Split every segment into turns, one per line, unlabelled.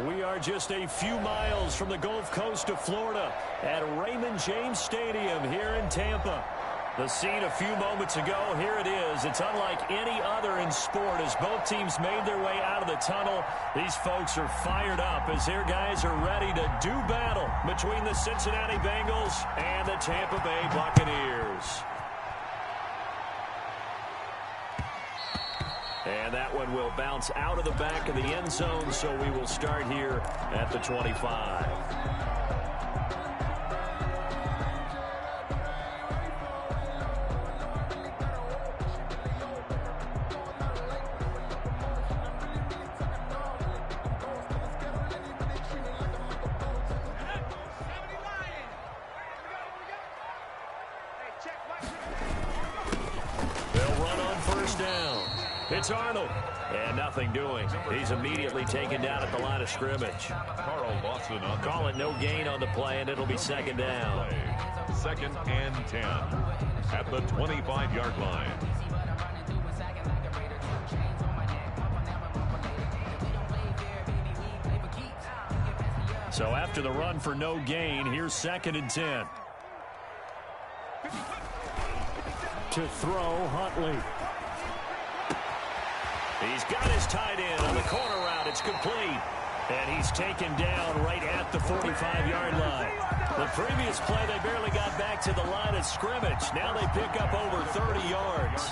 We are just a few miles from the Gulf Coast of Florida at Raymond James Stadium here in Tampa. The scene a few moments ago, here it is. It's unlike any other in sport as both teams made their way out of the tunnel. These folks are fired up as their guys are ready to do battle between the Cincinnati Bengals and the Tampa Bay Buccaneers. And that one will bounce out of the back of the end zone, so we will start here at the 25. It's Arnold, and nothing doing. He's immediately taken down at the line of scrimmage.
Carl Lawson on
Call it no gain on the play, and it'll be second down.
Second and 10 at the 25-yard line.
So after the run for no gain, here's second and 10. To throw, Huntley. He's got his tight end on the corner route. It's complete. And he's taken down right at the 45-yard line. The previous play, they barely got back to the line of scrimmage. Now they pick up over 30 yards.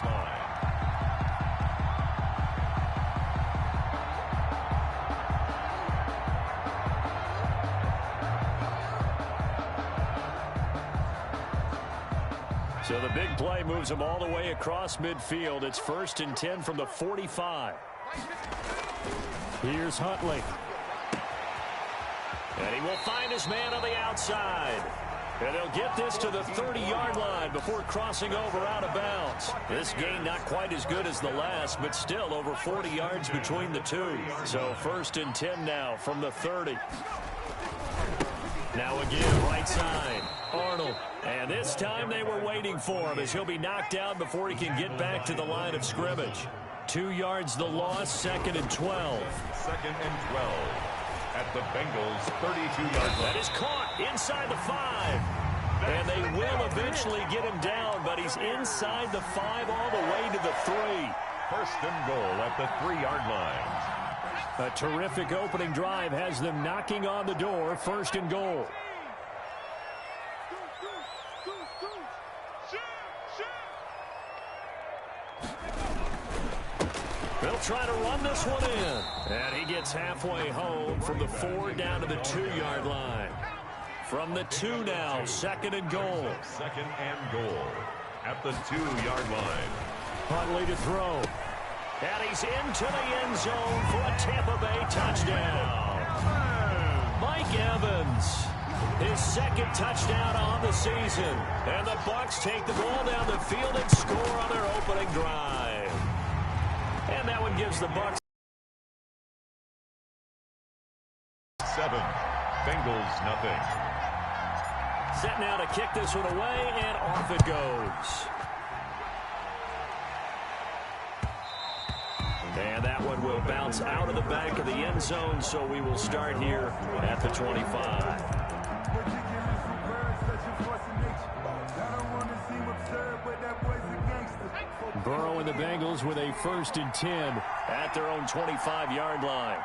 So the big play moves them all the way across midfield. It's first and 10 from the 45. Here's Huntley. And he will find his man on the outside. And they'll get this to the 30-yard line before crossing over out of bounds. This gain not quite as good as the last, but still over 40 yards between the two. So first and 10 now from the 30. Now again, right side, Arnold. And this time they were waiting for him as he'll be knocked down before he can get back to the line of scrimmage. 2 yards the loss, second and 12.
Second and 12 at the Bengals' 32-yard line.
That is caught inside the 5. And they will eventually get him down, but he's inside the 5 all the way to the 3.
First and goal at the 3-yard line.
A terrific opening drive has them knocking on the door, first and goal. They'll try to run this one in. And he gets halfway home from the 4 down to the 2-yard line. From the 2 now, second and goal.
Second and goal at the 2-yard line.
Huntley to throw. And he's into the end zone for a Tampa Bay touchdown. Mike Evans, his second touchdown on the season. And the Bucs take the ball down the field and score on their opening drive. And that one gives the Bucs
7. Bengals nothing.
Set now to kick this one away, and off it goes. And that one will bounce out of the back of the end zone, so we will start here at the 25. Burrow and the Bengals with a first and 10 at their own 25-yard line.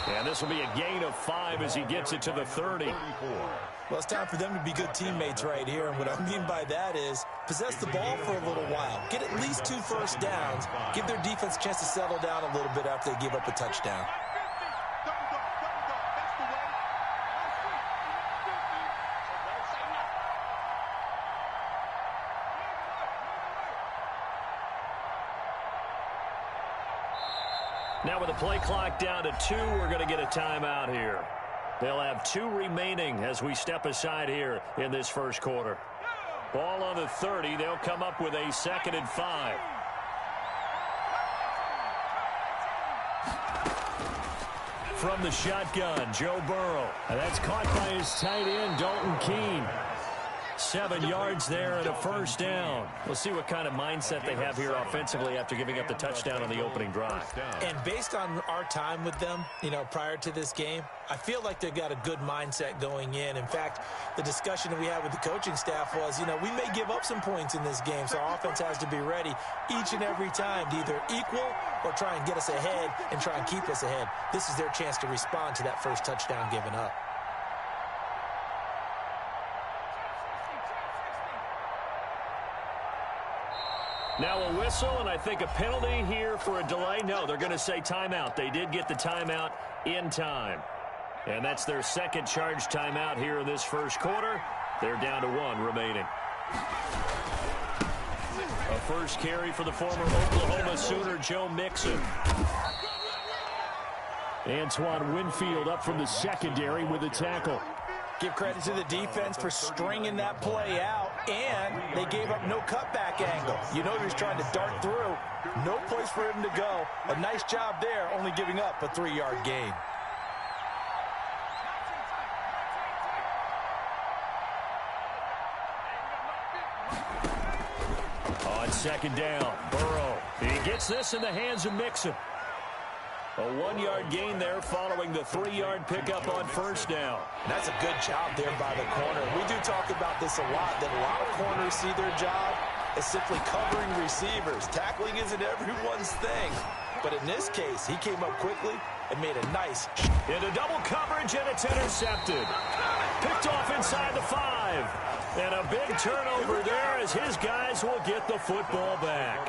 And this will be a gain of 5 as he gets it to the 30.
Well, it's time for them to be good teammates right here. And what I mean by that is possess the ball for a little while. Get at least 2 first downs. Give their defense a chance to settle down a little bit after they give up a touchdown.
Now with the play clock down to 2, we're going to get a timeout here. They'll have 2 remaining as we step aside here in this first quarter. Ball on the 30. They'll come up with a second and 5. From the shotgun, Joe Burrow. And that's caught by his tight end, Dalton Keene. 7 yards there and a first down. We'll see what kind of mindset they have here offensively after giving up the touchdown on the opening drive.
And based on our time with them, prior to this game, I feel like they've got a good mindset going in. In fact, the discussion that we had with the coaching staff was, we may give up some points in this game, so our offense has to be ready each and every time to either equal or try and get us ahead and try and keep us ahead. This is their chance to respond to that first touchdown given up.
Now a whistle, and I think a penalty here for a delay. No, they're going to say timeout. They did get the timeout in time. And that's their second charge timeout here in this first quarter. They're down to 1 remaining. A first carry for the former Oklahoma Sooner, Joe Mixon. Antoine Winfield up from the secondary with a tackle.
Give credit to the defense for stringing that play out, and they gave up no cutback angle. He was trying to dart through. No place for him to go. A nice job there, only giving up a 3-yard gain.
On second down, Burrow. He gets this in the hands of Mixon. A 1-yard gain there following the 3-yard pickup on first down.
And that's a good job there by the corner. We do talk about this a lot, that a lot of corners see their job as simply covering receivers. Tackling isn't everyone's thing. But in this case, he came up quickly and made a nice...
Into double coverage, and it's intercepted. Picked off inside the 5. And a big turnover there as his guys will get the football back.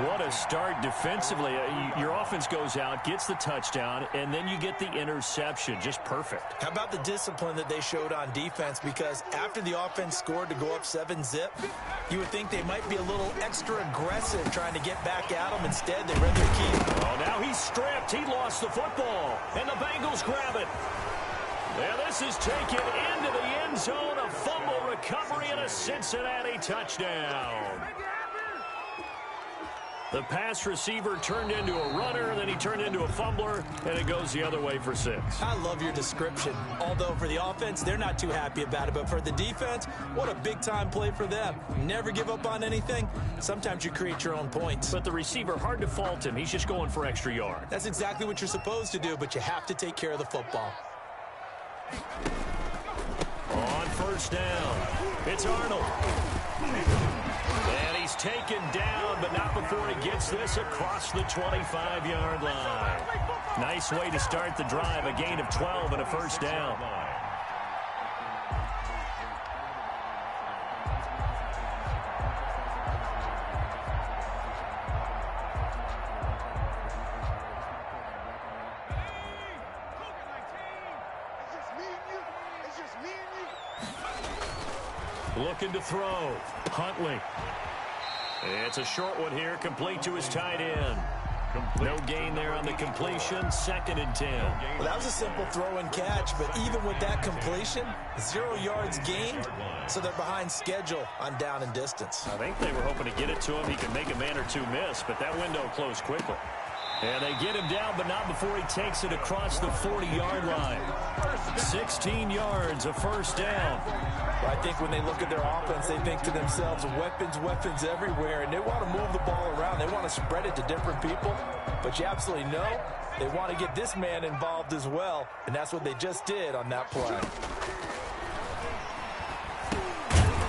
What a start defensively. Your offense goes out, gets the touchdown, and then you get the interception. Just perfect.
How about the discipline that they showed on defense? Because after the offense scored to go up 7-zip, you would think they might be a little extra aggressive trying to get back at them. Instead, they read their key.
Oh, now he's stripped. He lost the football. And the Bengals grab it. Well, this is taken into the end zone. A fumble recovery and a Cincinnati touchdown. The pass receiver turned into a runner, then he turned into a fumbler, and it goes the other way for 6.
I love your description. Although for the offense, they're not too happy about it. But for the defense, what a big-time play for them. Never give up on anything. Sometimes you create your own points.
But the receiver, hard to fault him. He's just going for extra yard.
That's exactly what you're supposed to do, but you have to take care of the football.
On first down, it's Arnold. And he's taken down, but not before he gets this across the 25-yard line. Nice way to start the drive, a gain of 12 and a first down. Looking to throw. Huntley. It's a short one here, complete to his tight end. No gain there on the completion, 2nd and 10.
Well, that was a simple throw and catch, but even with that completion, 0 yards gained, so they're behind schedule on down and distance.
I think they were hoping to get it to him. He could make a man or two miss, but that window closed quickly. And they get him down, but not before he takes it across the 40-yard line. 16 yards, a first down.
Well, I think when they look at their offense, they think to themselves, weapons everywhere, and they want to move the ball around. They want to spread it to different people, but you absolutely know they want to get this man involved as well, and that's what they just did on that play.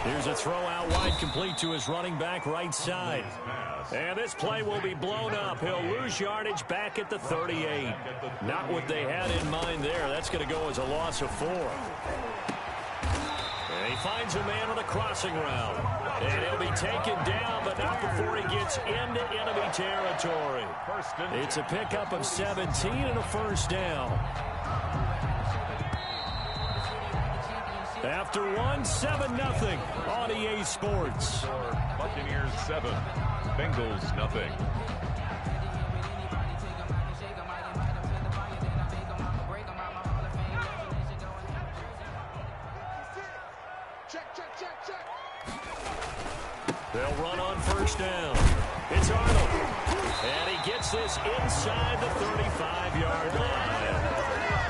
Here's a throw out wide, complete to his running back right side. And this play will be blown up. He'll lose yardage back at the 38. Not what they had in mind there. That's going to go as a loss of 4. And he finds a man on the crossing route. And he'll be taken down, but not before he gets into enemy territory. It's a pickup of 17 and a first down. After 7-0 on EA Sports.
Buccaneers 7, Bengals nothing.
They'll run on first down. It's Arnold. And he gets this inside the 35-yard line.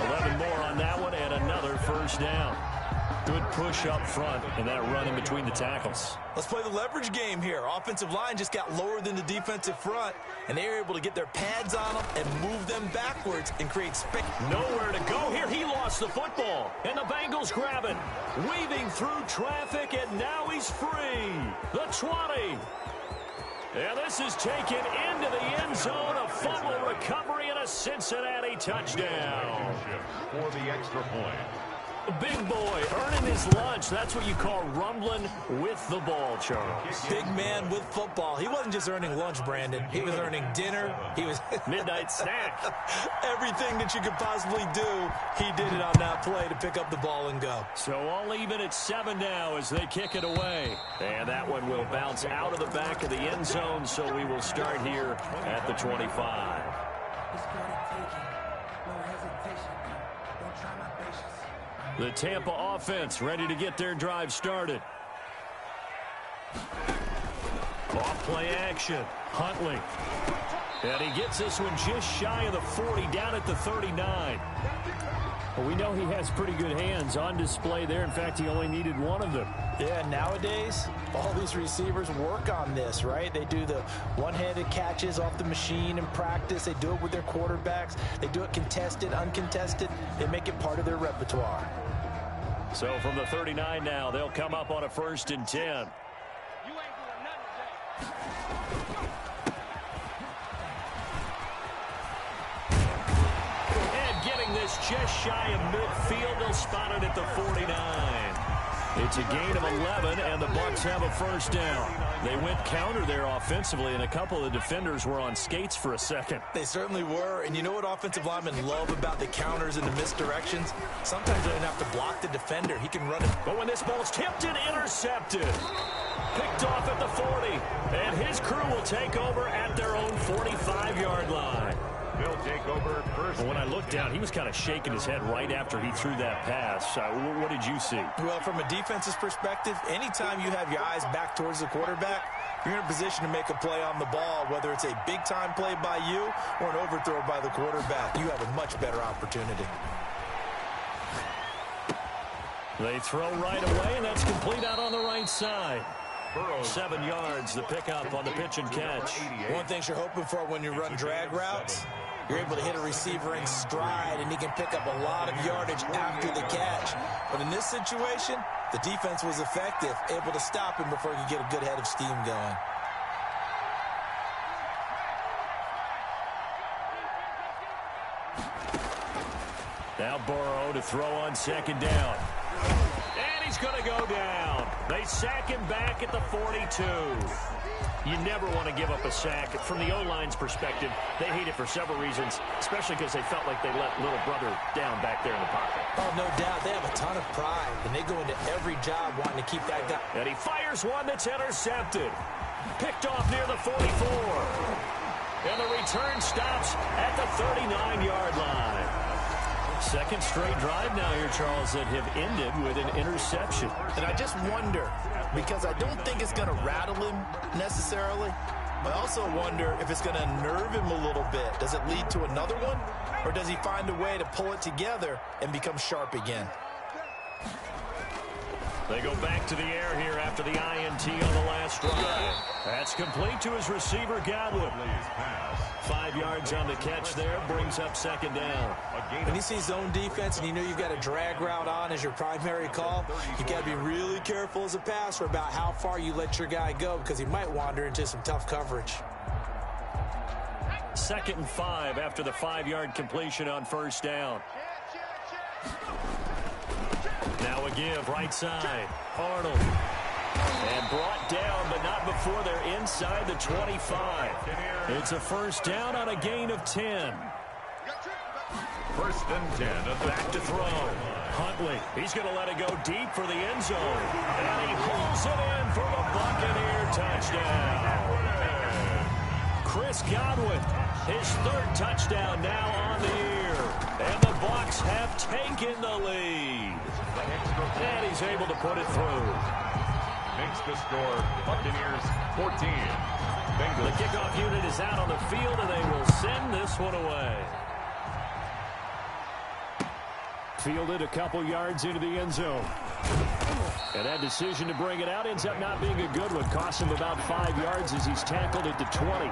11 more on that one and another first down. Good push up front and that run in between the tackles.
Let's play the leverage game here. Offensive line just got lower than the defensive front, and they were able to get their pads on them and move them backwards and create space.
Nowhere to go here. He lost the football, and the Bengals grab it. Weaving through traffic, and now he's free. The 20. And this is taken into the end zone. A fumble recovery and a Cincinnati touchdown.
For the extra point.
Big boy earning his lunch. That's what you call rumbling with the ball, Charles.
Big man with football. He wasn't just earning lunch, Brandon. He was earning dinner. He was
midnight snack.
Everything that you could possibly do, he did it on that play to pick up the ball and go.
So all even at 7 now as they kick it away. And that one will bounce out of the back of the end zone, so we will start here at the 25. The Tampa offense ready to get their drive started. Off play action. Huntley. And he gets this one just shy of the 40, down at the 39. Well, we know he has pretty good hands on display there. In fact, he only needed one of them.
Yeah, nowadays, all these receivers work on this, right? They do the one-handed catches off the machine in practice. They do it with their quarterbacks. They do it contested, uncontested. They make it part of their repertoire.
So from the 39 now, they'll come up on a 1st and 10. And getting this just shy of midfield, they'll spot it at the 49. It's a gain of 11, and the Bucs have a 1st down. They went counter there offensively, and a couple of the defenders were on skates for a second.
They certainly were, and you know what offensive linemen love about the counters and the misdirections? Sometimes they don't have to block the defender. He can run it.
But when this ball's tipped and intercepted, picked off at the 40, and his crew will take over at their own 45-yard line.
They'll take over first.
When I looked down, he was kind of shaking his head right after he threw that pass. What did you see?
Well, from a defense's perspective, anytime you have your eyes back towards the quarterback, you're in a position to make a play on the ball, whether it's a big-time play by you or an overthrow by the quarterback. You have a much better opportunity.
They throw right away, and that's complete out on the right side. 7 yards, the pickup on the pitch and catch.
One thing you're hoping for when you run drag routes, you're able to hit a receiver in stride, and he can pick up a lot of yardage after the catch. But in this situation, the defense was effective, able to stop him before he could get a good head of steam going.
Now Burrow to throw on 2nd down. And he's going to go down. They sack him back at the 42. You never want to give up a sack. From the O-line's perspective, they hate it for several reasons, especially because they felt like they let little brother down back there in the pocket.
Oh, no doubt. They have a ton of pride, and they go into every job wanting to keep that guy.
And he fires one that's intercepted. Picked off near the 44. And the return stops at the 39-yard line. 2nd straight drive now here, Charles, that have ended with an interception.
And I just wonder, because I don't think it's going to rattle him necessarily, but I also wonder if it's going to nerve him a little bit. Does it lead to another one, or does he find a way to pull it together and become sharp again?
They go back to the air here after the INT on the last drive. That's complete to his receiver, Godwin. 5 yards on the catch there, brings up 2nd down.
When you see zone defense and you know you've got a drag route on as your primary call, you've got to be really careful as a passer about how far you let your guy go, because he might wander into some tough coverage.
2nd and 5 after the 5-yard completion on 1st down. Now a give, right side. Arnold. And brought down, but not before they're inside the 25. It's a 1st down on a gain of 10.
1st and 10.
Back to throw. Huntley. He's going to let it go deep for the end zone. And he pulls it in for the Buccaneer touchdown. Chris Godwin, his 3rd touchdown now on the year. And the Bucs have taken the lead. And he's able to put it through.
Makes the score Buccaneers 14.
The kickoff unit is out on the field, and they will send this one away. Fielded a couple yards into the end zone. And that decision to bring it out ends up not being a good one. Costs him about 5 yards as he's tackled at the 20.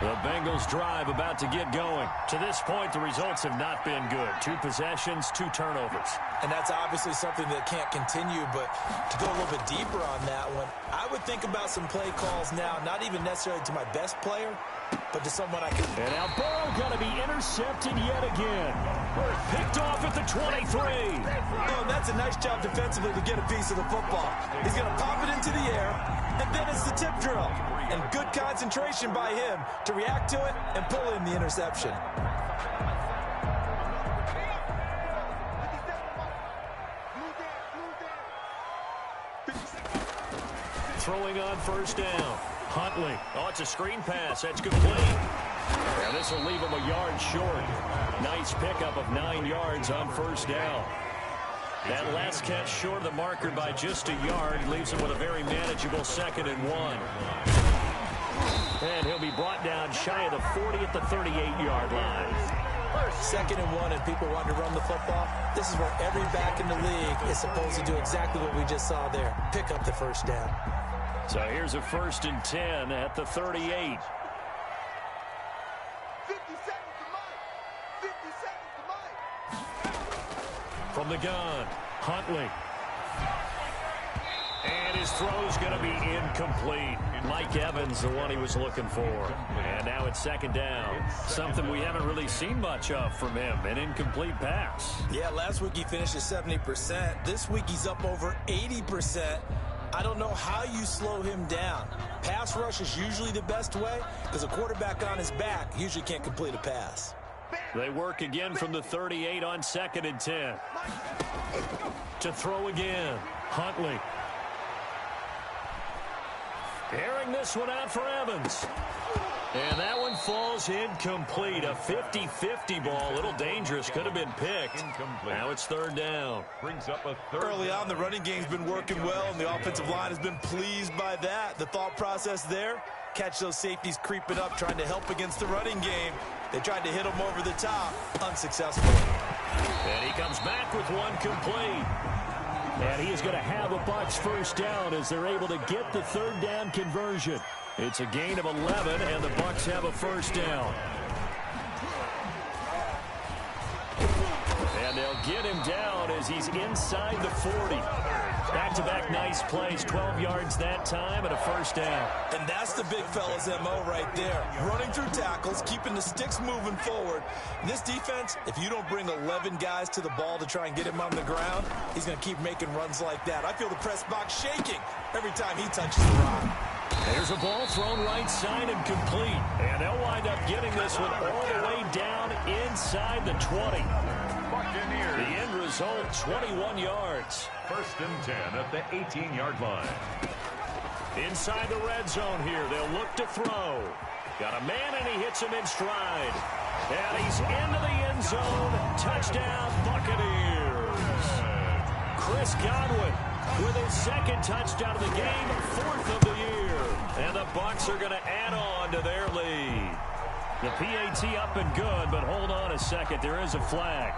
The Bengals drive about to get going. To this point, the results have not been good. 2 possessions, 2 turnovers.
And that's obviously something that can't continue, but to go a little bit deeper on that one, I would think about some play calls now, not even necessarily to my best player, but to someone I can...
And now Burrow going to be intercepted yet again. Picked off at the 23.
Oh, that's a nice job defensively to get a piece of the football. He's going to pop it into the air, and then it's the tip drill. And good concentration by him to react to it and pull in the interception.
Throwing on first down. Huntley. Oh, it's a screen pass. That's complete. And this will leave him a yard short. Nice pickup of 9 yards on first down. That last catch short of the marker by just a yard leaves him with a very manageable 2nd and 1. And he'll be brought down shy of the 40 at the 38-yard line.
2nd and 1 and people want to run the football. This is where every back in the league is supposed to do exactly what we just saw there. Pick up the first down.
So here's a 1st and 10 at the 38.
50 seconds to Mike. 50 seconds to Mike.
From the gun, Huntley. And his throw's going to be incomplete. Mike Evans, the one he was looking for. And now it's 2nd down. Something we haven't really seen much of from him, an incomplete pass.
Yeah, last week he finished at 70%. This week he's up over 80%. I don't know how you slow him down. Pass rush is usually the best way because a quarterback on his back usually can't complete a pass.
They work again from the 38 on 2nd and 10. To throw again, Huntley. Airing this one out for Evans. And that one falls incomplete. A 50-50 ball. A little dangerous. Could have been picked. Incomplete. Now it's 3rd down.
Brings up a 3rd.
Early on, the running game's been working well, and the offensive line has been pleased by that. The thought process there, catch those safeties creeping up, trying to help against the running game. They tried to hit him over the top. Unsuccessful.
And he comes back with one complete. And he is going to have a Bucs first down as they're able to get the 3rd down conversion. It's a gain of 11, and the Bucs have a first down. And they'll get him down as he's inside the 40. Back-to-back nice plays, 12 yards that time, and a first down.
And that's the big fella's MO right there. Running through tackles, keeping the sticks moving forward. This defense, if you don't bring 11 guys to the ball to try and get him on the ground, he's going to keep making runs like that. I feel the press box shaking every time he touches the rock.
There's a ball thrown right side and complete. And they'll wind up getting this one all the way down inside the 20.
Buccaneers.
The end result, 21 yards.
1st and 10 at the 18-yard line.
Inside the red zone here, they'll look to throw. Got a man, and he hits him in stride. And he's into the end zone. Touchdown, Buccaneers. Chris Godwin with his 2nd touchdown of the game, 4th of the year. And the Bucs are going to add on to their lead. The PAT up and good, but hold on a second. There is a flag.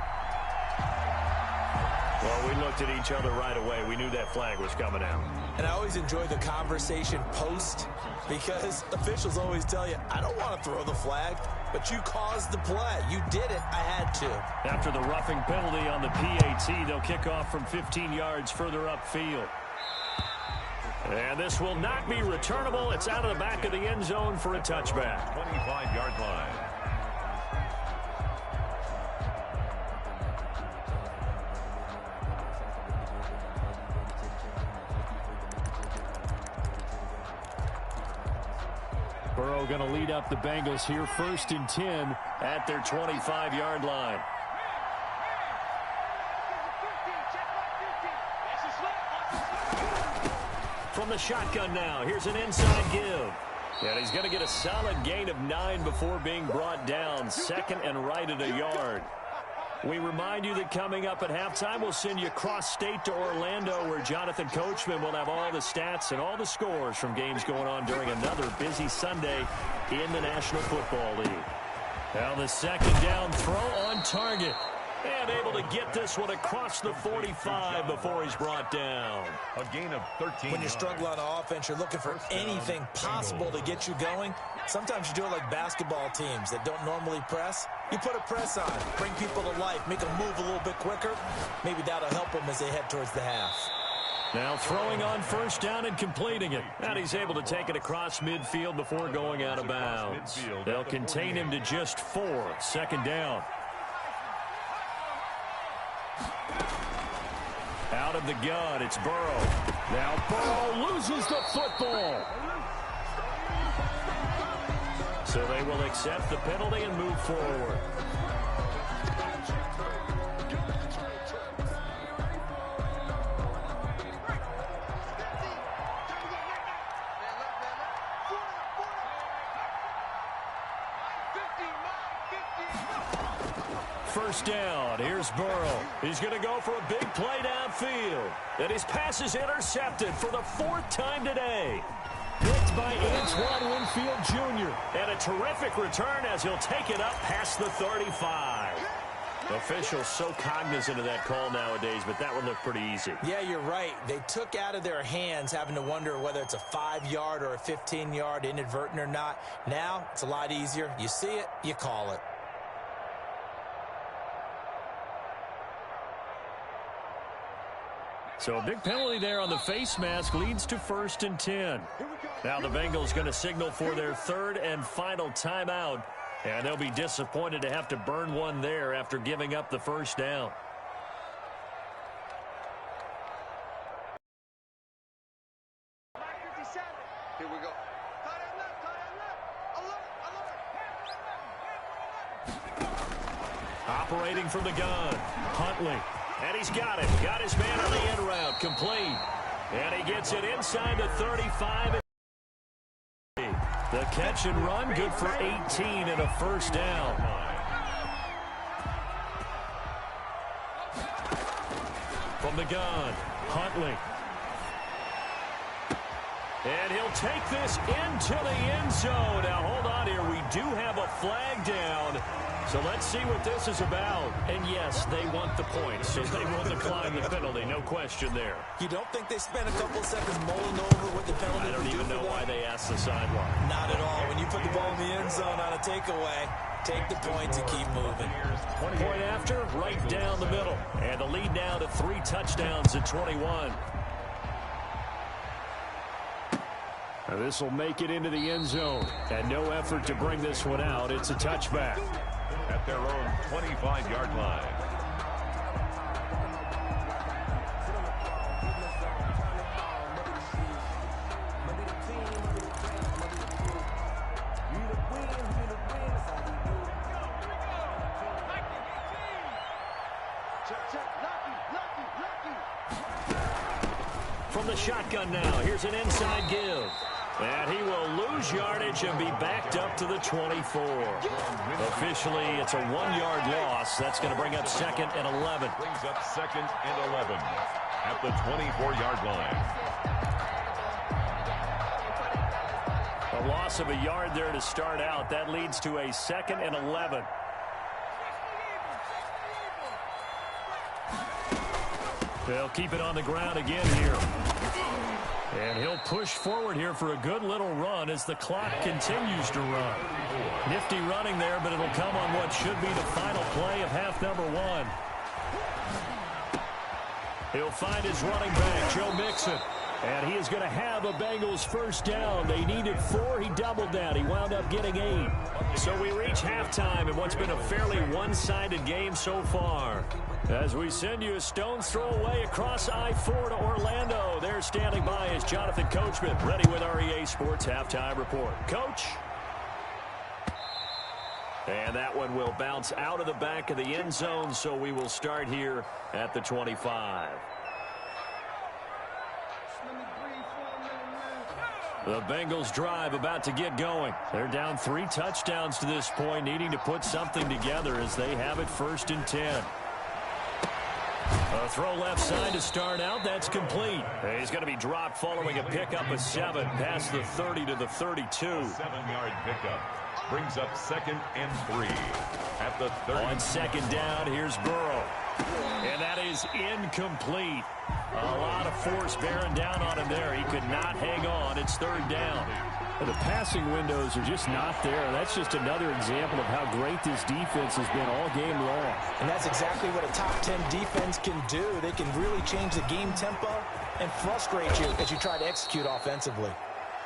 Well, we looked at each other right away. We knew that flag was coming out.
And I always enjoy the conversation post because officials always tell you, I don't want to throw the flag, but you caused the play. You did it. I had to.
After the roughing penalty on the PAT, they'll kick off from 15 yards further upfield. And this will not be returnable. It's out of the back of the end zone for a touchback.
25-yard line.
Burrow going to lead up the Bengals here, 1st and 10 at their 25-yard line. From the shotgun now, here's an inside give. And he's going to get a solid gain of 9 before being brought down. 2nd and right at a yard. We remind you that coming up at halftime, we'll send you cross-state to Orlando, where Jonathan Coachman will have all the stats and all the scores from games going on during another busy Sunday in the National Football League. Now the 2nd down throw on target. And able to get this one across the 45 before he's brought down.
A gain of 13.
When you struggle on offense, you're looking for anything possible to get you going. Sometimes you do it like basketball teams that don't normally press. You put a press on, bring people to life, make them move a little bit quicker. Maybe that'll help them as they head towards the half.
Now throwing on first down and completing it. And he's able to take it across midfield before going out of bounds. They'll contain him to just 4. Second down. Out of the gun, it's Burrow. Now Burrow loses the football. So they will accept the penalty and move forward. First down. Here's Burrow. He's going to go for a big play downfield. And his pass is intercepted for the 4th time today. Picked by Antoine Winfield Jr. And a terrific return as he'll take it up past the 35. Officials so cognizant of that call nowadays, but that one looked pretty easy.
Yeah, you're right. They took out of their hands having to wonder whether it's a 5-yard or a 15-yard inadvertent or not. Now, it's a lot easier. You see it, you call it.
So a big penalty there on the face mask leads to 1st and 10. Now the Bengals going to signal for their 3rd and final timeout. And they'll be disappointed to have to burn one there after giving up the first down.
Here we go.
Operating from the gun, Huntley. And he's got it. Got his man on the end route. Complete. And he gets it inside the 35. The catch and run, good for 18 and a first down. From the gun, Huntley. And he'll take this into the end zone. Now, hold on here. We do have a flag down. So let's see what this is about. And yes, they want the points, so they will decline the penalty. No question there.
You don't think they spent a couple seconds mulling over what the penalty
I don't even know why they asked the sideline.
Not at all. When you put the ball in the end zone on a takeaway, take the points and keep moving.
Point after, right down the middle. And the lead now to 3 touchdowns at 21. Now this will make it into the end zone. And no effort to bring this one out. It's a touchback.
At their own 25-yard line.
From the shotgun now, here's an inside give. And he will lose yardage and be backed up to the 24. Officially, it's a 1-yard loss. That's going to bring up 2nd and 11.
Brings up 2nd and 11 at the 24-yard line.
A loss of a yard there to start out. That leads to a 2nd and 11. They'll keep it on the ground again here. And he'll push forward here for a good little run as the clock continues to run. Nifty running there, but it'll come on what should be the final play of half number 1. He'll find his running back, Joe Mixon. And he is going to have a Bengals first down. They needed 4. He doubled that. He wound up getting 8. So we reach halftime in what's been a fairly one-sided game so far. As we send you a stone's throw away across I-4 to Orlando. There standing by is Jonathan Coachman, ready with REA Sports Halftime Report. Coach? And that one will bounce out of the back of the end zone, so we will start here at the 25. The Bengals drive about to get going. They're down 3 touchdowns to this point, needing to put something together as they have it 1st and 10. A throw left side to start out. That's complete. He's going to be dropped following a pickup of 7 past the 30 to the 32.
7-yard pickup brings up 2nd and 3 at the 30.
On 2nd down, here's Burrow. And that is incomplete. A lot of force bearing down on him there. He could not hang on. It's 3rd down.
The passing windows are just not there. That's just another example of how great this defense has been all game long.
And that's exactly what a top 10 defense can do. They can really change the game tempo and frustrate you as you try to execute offensively.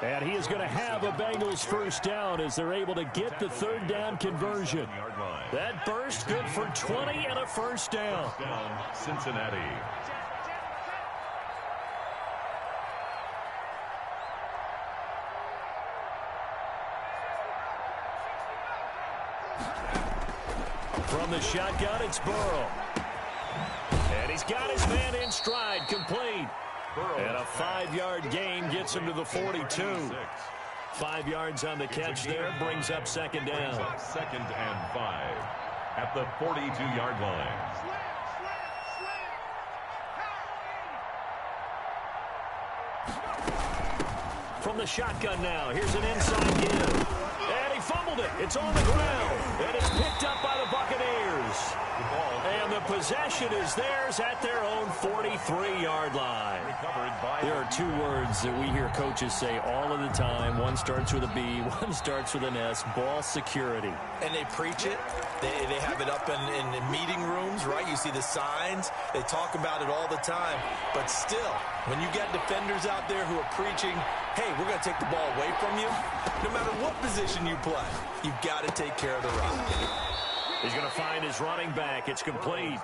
And he is going to have a Bengals first down as they're able to get the 3rd down conversion.
That burst good for 20 and a first down.
Cincinnati.
From the shotgun, it's Burrow. And he's got his man in stride, complete. And a 5-yard gain gets him to the 42. 5 yards on the catch there, brings up 2nd down.
2nd and 5 at the 42-yard line.
From the shotgun now, here's an inside give. And he fumbled it. It's on the ground. And it's picked up by the Buccaneers. And the possession is theirs at their own 43-yard line. There are 2 words that we hear coaches say all of the time. One starts with a B, one starts with an S, ball security.
And they preach it. They have it up in meeting rooms, right? You see the signs. They talk about it all the time. But still, when you got defenders out there who are preaching, hey, we're going to take the ball away from you, no matter what position you play, you've got to take care of the rock.
He's going to find his running back. It's complete.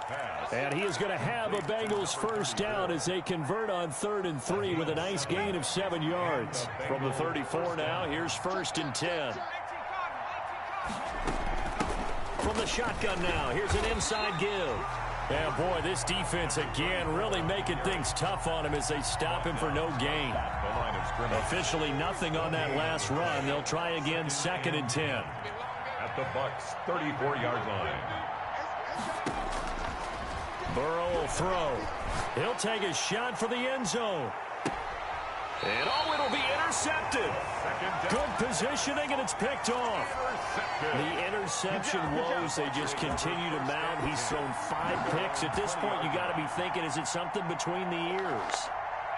And he is going to have a Bengals first down as they convert on 3rd and 3 with a nice gain of 7 yards.
From the 34 now, here's 1st and 10. From the shotgun now, here's an inside give. And boy, this defense again really making things tough on him as they stop him for no gain. Officially nothing on that last run. They'll try again, 2nd and 10.
At the Bucs' 34-yard line.
Burrow will throw. He'll take a shot for the end zone. And it'll be intercepted. Good positioning, and it's picked off. The interception woes, they just continue to mount. He's thrown 5 picks. At this point, you got to be thinking, is it something between the ears?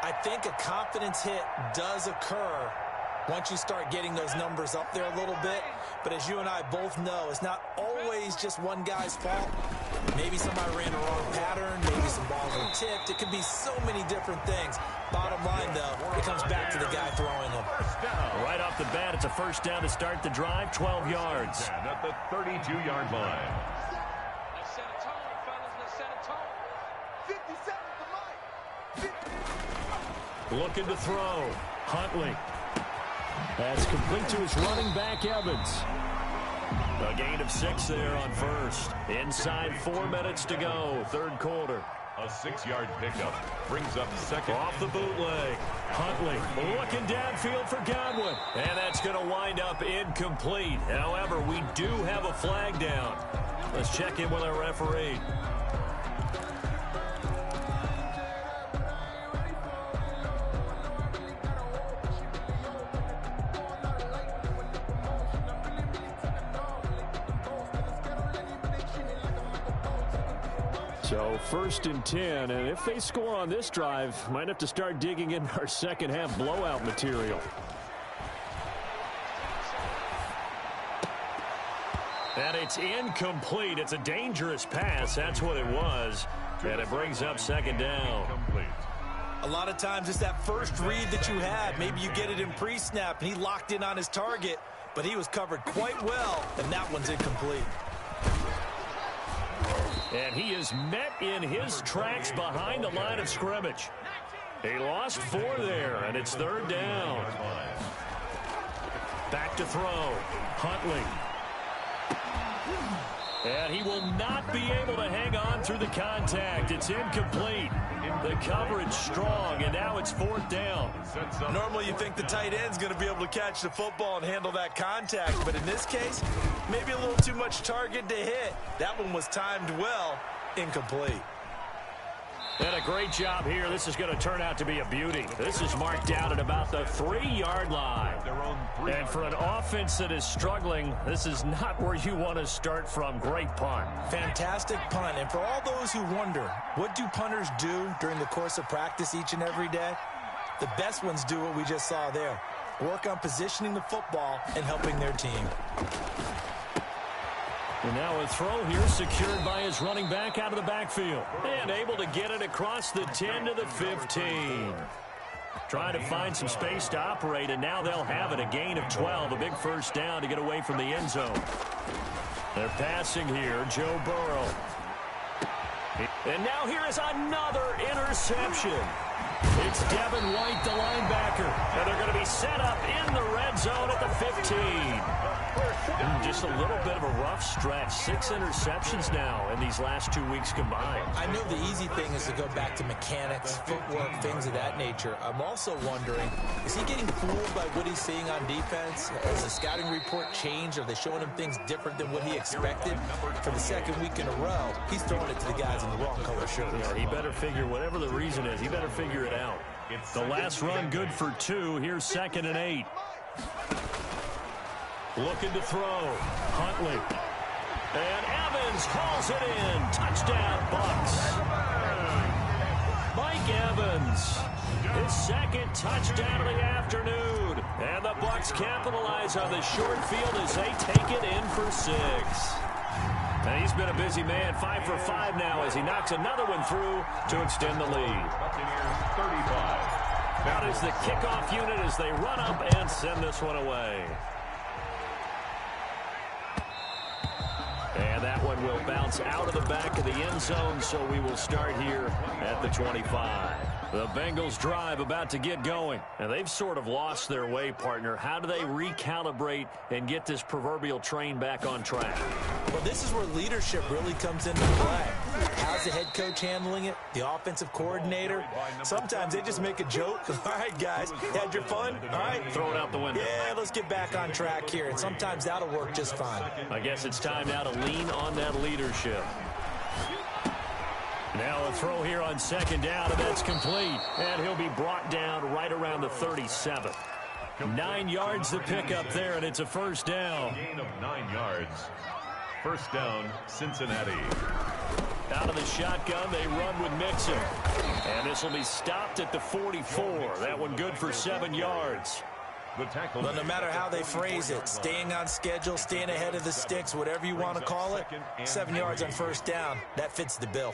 I think a confidence hit does occur once you start getting those numbers up there a little bit. But as you and I both know, it's not always just one guy's fault. Maybe somebody ran a wrong pattern. Maybe some balls were tipped. It could be so many different things. Bottom line, though, it comes back to the guy throwing them.
Right off the bat, it's a first down to start the drive, 12 yards.
And at the 32-yard line.
Let's set a tone, fellas. Let's set a tone. 50 seconds to Mike.
Looking to throw.
Huntley. That's complete to his running back, Evans.
A gain of 6 there on first. Inside 4 minutes to go, 3rd quarter.
A 6-yard pickup brings up 2nd.
Off the bootleg. Huntley looking downfield for Godwin. And that's going to wind up incomplete. However, we do have a flag down. Let's check in with our referee.
So 1st and 10, and if they score on this drive, might have to start digging in our second half blowout material.
And it's incomplete. It's a dangerous pass. That's what it was. And it brings up 2nd down.
A lot of times it's that first read that you had. Maybe you get it in pre-snap, and he locked in on his target, but he was covered quite well, and that one's incomplete.
And he is met in his tracks behind the line of scrimmage. He lost 4 there, and it's 3rd down. Back to throw. Huntley. And he will not be able to hang on through the contact. It's incomplete. The coverage strong, and now it's 4th down.
Normally you think the tight end's going to be able to catch the football and handle that contact, but in this case, maybe a little too much target to hit. That one was timed well, incomplete.
And a great job here. This is going to turn out to be a beauty. This is marked down at about the 3-yard line. And for an offense that is struggling, this is not where you want to start from. Great punt.
Fantastic punt. And for all those who wonder, what do punters do during the course of practice each and every day? The best ones do what we just saw there. Work on positioning the football and helping their team.
And now a throw here secured by his running back out of the backfield. And able to get it across the 10 to the 15. Trying to find some space to operate, and now they'll have it. A gain of 12, a big first down to get away from the end zone. They're passing here, Joe Burrow. And now here is another interception. It's Devin White, the linebacker. And they're going to be set up in the red zone at the 15. Just a little bit of a rough stretch. 6 interceptions now in these last 2 weeks combined.
I know the easy thing is to go back to mechanics, footwork, things of that nature. I'm also wondering, is he getting fooled by what he's seeing on defense? Has the scouting report changed? Are they showing him things different than what he expected? For the second week in a row, he's throwing it to the guys in the wrong color shirts.
Yeah, he better figure, whatever the reason is, he better figure it out. The last run good for 2. Here's 2nd and 8. Looking to throw. Huntley. And Evans hauls it in. Touchdown, Bucs. Mike Evans. His 2nd touchdown of the afternoon. And the Bucs capitalize on the short field as they take it in for 6. And he's been a busy man. 5 for 5 now as he knocks another one through to extend the lead. Out is the kickoff unit as they run up and send this one away. And that one will bounce out of the back of the end zone, so we will start here at the 25. The Bengals drive about to get going. And they've sort of lost their way, partner. How do they recalibrate and get this proverbial train back on track?
Well, this is where leadership really comes into play. How's the head coach handling it? The offensive coordinator? Sometimes they just make a joke. All right, guys, had your fun? All right.
Throw it out the window.
Yeah, let's get back on track here. And sometimes that'll work just fine.
I guess it's time now to lean on that leadership. Now a throw here on 2nd down, and that's complete. And he'll be brought down right around the 37. 9 yards to pick up there, and it's a first down.
Gain of 9 yards. First down, Cincinnati.
Out of the shotgun, they run with Mixon. And this will be stopped at the 44. That one good for 7 yards.
The tackle.
But no matter how they phrase it, staying on schedule, staying ahead of the sticks, whatever you want to call it, 7 yards on first down, that fits the bill.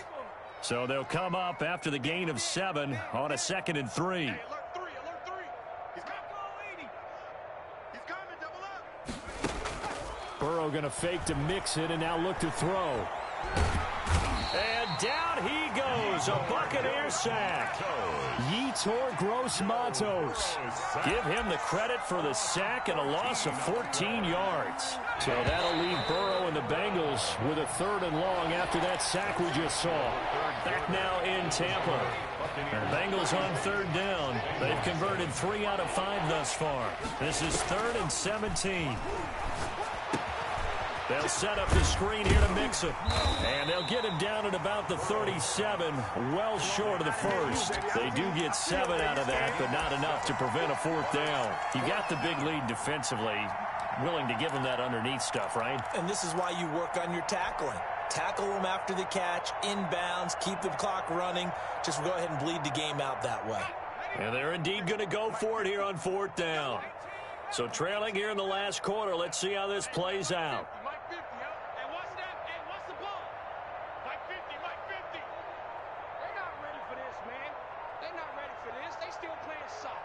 So they'll come up after the gain of 7 on a 2nd and 3.
Alert 3, alert 3. He's got low 80. He's coming, double up.
Burrow going to fake to mix it and now look to throw. And down he goes, a Buccaneer sack. Yetur Gross-Matos. Give him the credit for the sack and a loss of 14 yards. So that'll leave Burrow and the Bengals with a 3rd and long after that sack we just saw. Back now in Tampa. And Bengals on 3rd down. They've converted 3 out of 5 thus far. This is 3rd and 17. They'll set up the screen here to Mixon. And they'll get him down at about the 37, well short of the first. They do get 7 out of that, but not enough to prevent a 4th down. You got the big lead defensively, willing to give him that underneath stuff, right?
And this is why you work on your tackling. Tackle them after the catch, inbounds, keep the clock running. Just go ahead and bleed the game out that way.
And they're indeed going to go for it here on 4th down. So trailing here in the last quarter, let's see how this plays out.
Mike 50, huh? And what's that? And what's the ball? Mike 50, Mike 50. They're not ready for this, man. They're not ready for this. They still playing soft.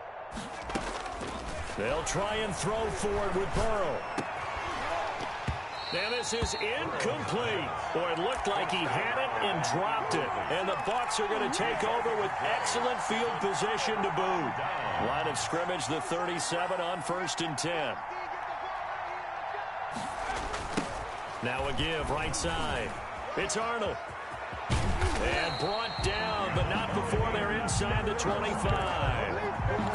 They'll try and throw for it with Burrow. And this is incomplete. Boy, it looked like he had it and dropped it. And the Bucs are going to take over with excellent field position to boot. Line of scrimmage, the 37 on 1st and 10. Now a give right side. It's Arnold. And brought down, but not before they're in inside the 25.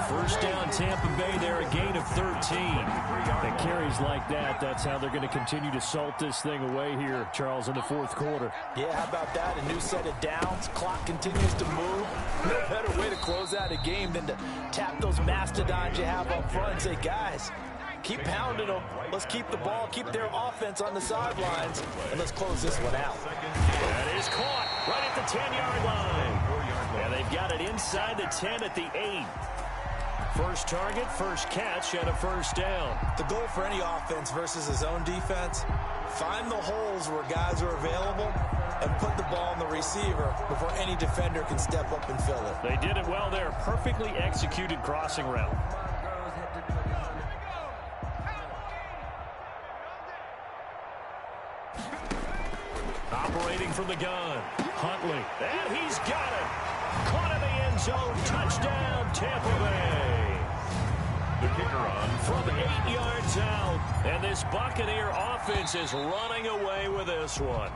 First down, Tampa Bay there, a gain of 13.
And carries like that, that's how they're going to continue to salt this thing away here, Charles, in the fourth quarter.
Yeah, how about that? A new set of downs. Clock continues to move. No better way to close out a game than to tap those mastodons you have up front and say, guys, keep pounding them. Let's keep the ball, keep their offense on the sidelines, and let's close this one out.
That is caught right at the 10-yard line. And they've got it inside the 10 at the 8. First target, first catch, and a first down.
The goal for any offense versus his own defense, find the holes where guys are available and put the ball on the receiver before any defender can step up and fill it.
They did it well there. Perfectly executed crossing route. Operating from the gun, Huntley. And he's got it. Caught in the end zone. Touchdown, Tampa Bay.
The kicker on
From 8 yards out. And this Buccaneer offense is running away with this one.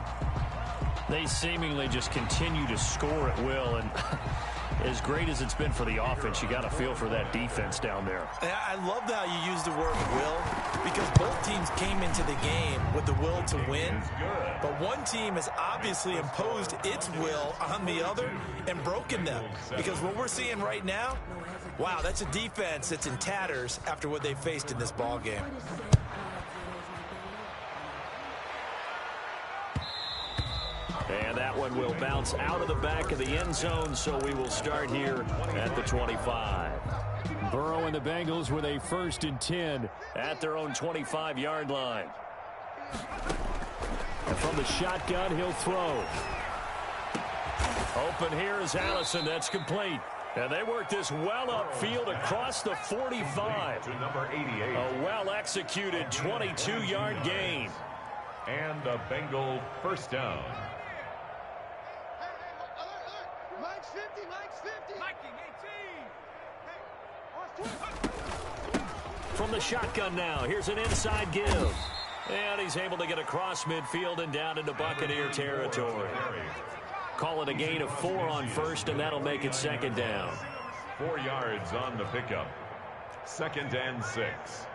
They seemingly just continue to score at will. And as great as it's been for the offense, you got to feel for that defense down there.
I love how you use the word will, because both teams came into the game with the will to win, but one team has obviously imposed its will on the other and broken them. Because what we're seeing right now, wow, that's a defense that's in tatters after what they faced in this ball game.
And that one will bounce out of the back of the end zone, so we will start here at the 25.
Burrow and the Bengals with a 1st and 10
at their own 25-yard line.
And from the shotgun, he'll throw.
Open here is Allison. That's complete. And they work this well upfield across the 45.
to number 88.
A well-executed 22-yard gain.
And a Bengal first down.
Mike's 50, Mike's 50. Mikey, 18.
From the shotgun now, here's an inside give. And he's able to get across midfield and down into Buccaneer territory. Call it a gain of 4 on first, and that'll make it 2nd down.
4 yards on the pickup. 2nd and 6.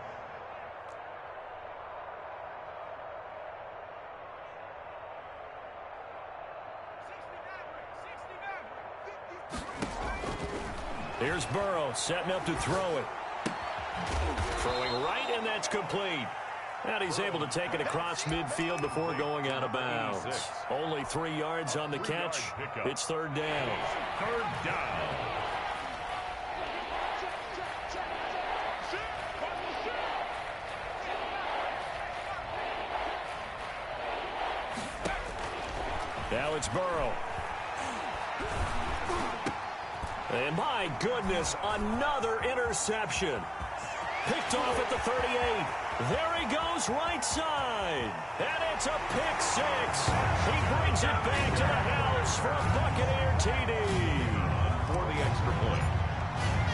Here's Burrow setting up to throw it. Throwing right, and that's complete. And he's able to take it across midfield before going out of bounds. Only 3 yards on the catch. It's 3rd down.
3rd down.
Now it's Burrow. And my goodness, another interception. Picked off at the 38. There he goes, right side. And it's a pick 6. He brings it back to the house for a Buccaneer TD.
For the extra point.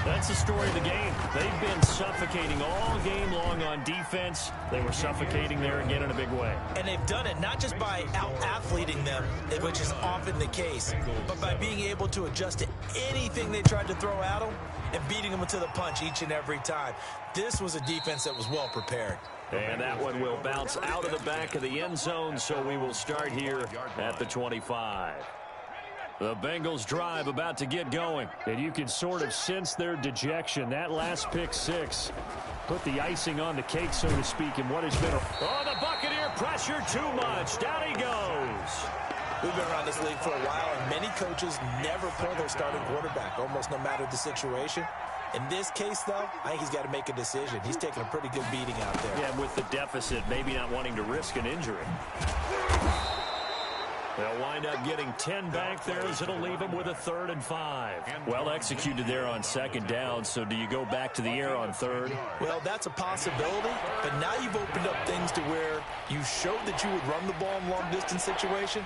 That's the story of the game. They've been suffocating all game long on defense. They were suffocating there again in a big way.
And they've done it not just by out-athleting them, which is often the case, but by being able to adjust to anything they tried to throw at them and beating them to the punch each and every time. This was a defense that was well prepared.
And that one will bounce out of the back of the end zone, so we will start here at the 25. The Bengals drive about to get going.
And you can sort of sense their dejection. That last pick 6 put the icing on the cake, so to speak, in what has been a...
Oh, the Buccaneer pressure too much. Down he goes.
We've been around this league for a while, and many coaches never pull their starting quarterback, almost no matter the situation. In this case, though, I think he's got to make a decision. He's taking a pretty good beating out there.
Yeah, with the deficit, maybe not wanting to risk an injury. They'll wind up getting 10 back there as it'll leave them with a 3rd and 5. Well executed there on 2nd down, so do you go back to the air on 3rd?
Well, that's a possibility, but now you've opened up things to where you showed that you would run the ball in long-distance situation.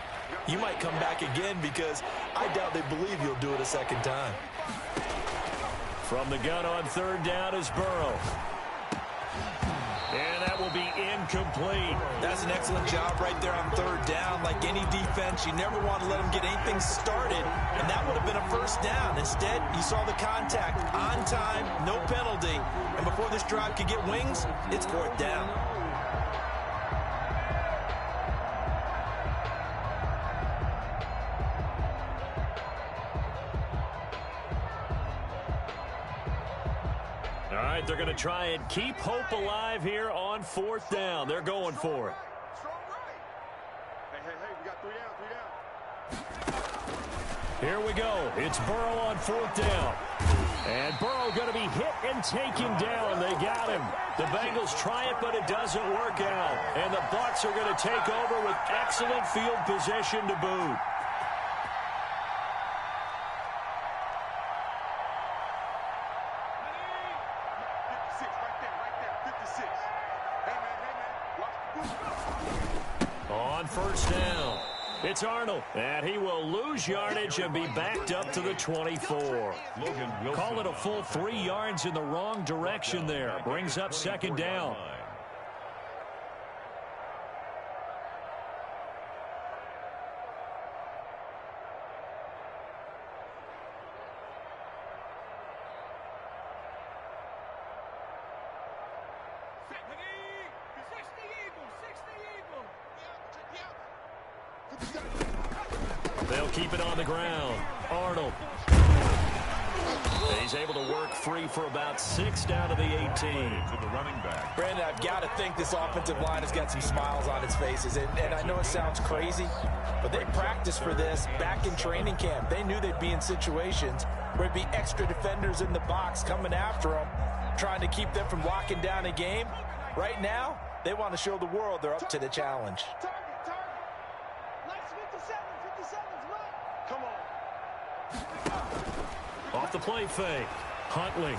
You might come back again because I doubt they believe you'll do it a 2nd time.
From the gun on 3rd down is Burrow.
And that will be incomplete.
That's an excellent job right there on third down. Like any defense, you never want to let them get anything started, and that would have been a first down. Instead, you saw the contact on time, no penalty, and before this drive could get wings, it's fourth down.
All right, they're going to try and keep hope alive here on fourth down. They're going for it.
Hey, we got 3 down.
Here we go. It's Burrow on fourth down. And Burrow going to be hit and taken down. They got him. The Bengals try it, but it doesn't work out. And the Bucs are going to take over with excellent field position to boot. On first down, it's Arnold, and he will lose yardage and be backed up to the 24. Call it a full 3 yards in the wrong direction there. Brings up second down. They'll keep it on the ground. Arnold. He's able to work free for about 6 down to the 18.
To the running back.
Brandon, I've got to think this offensive line has got some smiles on its faces. And I know it sounds crazy, but they practiced for this back in training camp. They knew they'd be in situations where there'd be extra defenders in the box coming after them, trying to keep them from locking down a game. Right now, they want to show the world they're up to the challenge.
Off the play fake. Huntley.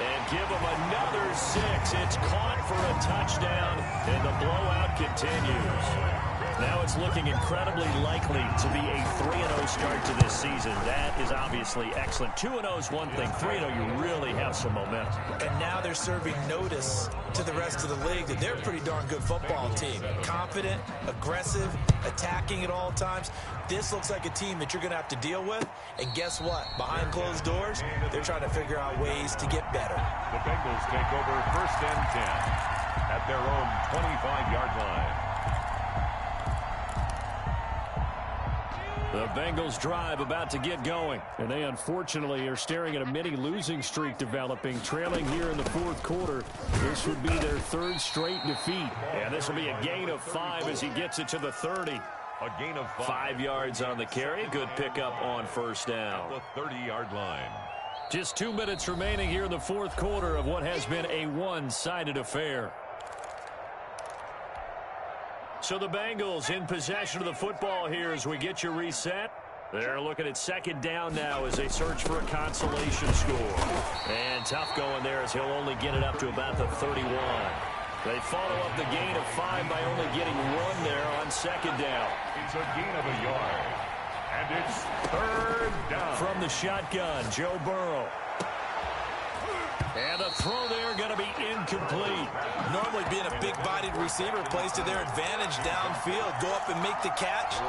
And give him another 6. It's caught for a touchdown, and the blowout continues. Now it's looking incredibly likely to be a 3-0 start to this season. That is obviously excellent. 2-0 is one thing. 3-0, you really have some momentum.
And now they're serving notice to the rest of the league that they're a pretty darn good football team. Confident, aggressive, attacking at all times. This looks like a team that you're going to have to deal with. And guess what? Behind closed doors, they're trying to figure out ways to get better.
The Bengals take over first and 10 at their own 25-yard line.
The Bengals drive about to get going. And they unfortunately are staring at a mini losing streak developing, trailing here in the fourth quarter. This would be their 3rd straight defeat. And this will be a gain of 5 as he gets it to the 30.
A gain of
5 yards on the carry. Good pickup on first down.
The 30-yard line.
Just 2 minutes remaining here in the fourth quarter of what has been a one-sided affair. So the Bengals in possession of the football here as we get you reset. They're looking at second down now as they search for a consolation score. And tough going there as he'll only get it up to about the 31. They follow up the gain of 5 by only getting 1 there on second down.
It's a gain of a yard. And it's third down.
From the shotgun, Joe Burrow. And the throw there going to be incomplete.
Normally being a big-bodied receiver plays to their advantage downfield. Go up and make the catch,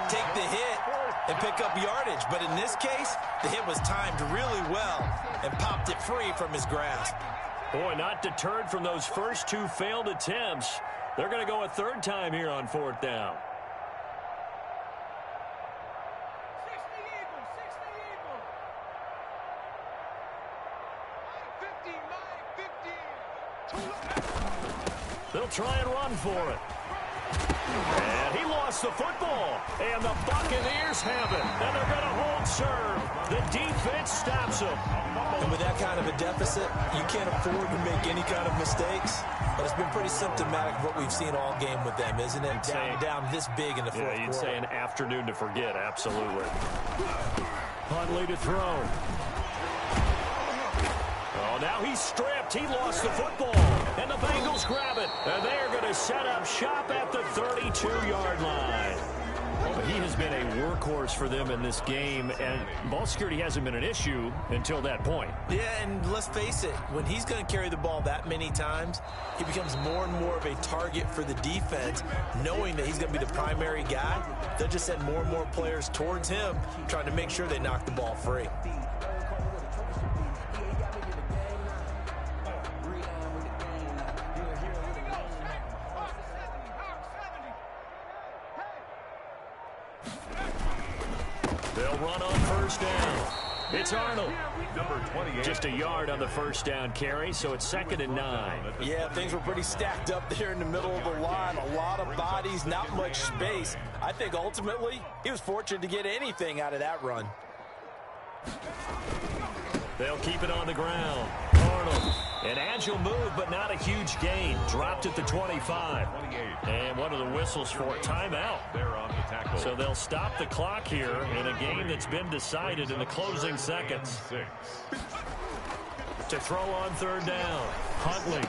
take the hit, and pick up yardage. But in this case, the hit was timed really well and popped it free from his grasp.
Boy, not deterred from those first 2 failed attempts. They're going to go a 3rd time here on fourth down. They'll try and run for it. And he lost the football. And the Buccaneers have it. And they're going to hold serve. The defense stops them.
And with that kind of a deficit, you can't afford to make any kind of mistakes. But it's been pretty symptomatic of what we've seen all game with them, isn't it? Down this big in the fourth quarter.
You'd say an afternoon to forget, absolutely. Huntley to throw. Oh, now he's stripped. He lost the football. And the Bengals grab it. And they are going to set up shop at the 32-yard line. But he has been a workhorse for them in this game, and ball security hasn't been an issue until that point.
Yeah, and let's face it, when he's going to carry the ball that many times, he becomes more and more of a target for the defense, knowing that he's going to be the primary guy. They'll just send more and more players towards him, trying to make sure they knock the ball free.
They'll run on first down. It's Arnold.
Number 28.
Just a yard on the first down carry, so it's 2nd and 9.
Yeah, things were pretty stacked up there in the middle of the line. A lot of bodies, not much space. I think ultimately he was fortunate to get anything out of that run.
They'll keep it on the ground. Arnold, an agile move, but not a huge gain. Dropped at the 25.
28.
And one of the whistles for timeout.
They're on the tackle.
So they'll stop the clock here in a game that's been decided in the closing seconds.
6.
To throw on 3rd down. Huntley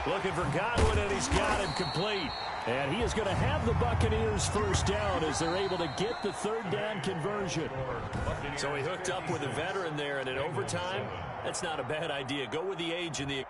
looking for Godwin, and he's got him complete. And he is going to have the Buccaneers first down as they're able to get the 3rd down conversion. So he hooked up with a veteran there, and in overtime, that's not a bad idea. Go with the age and the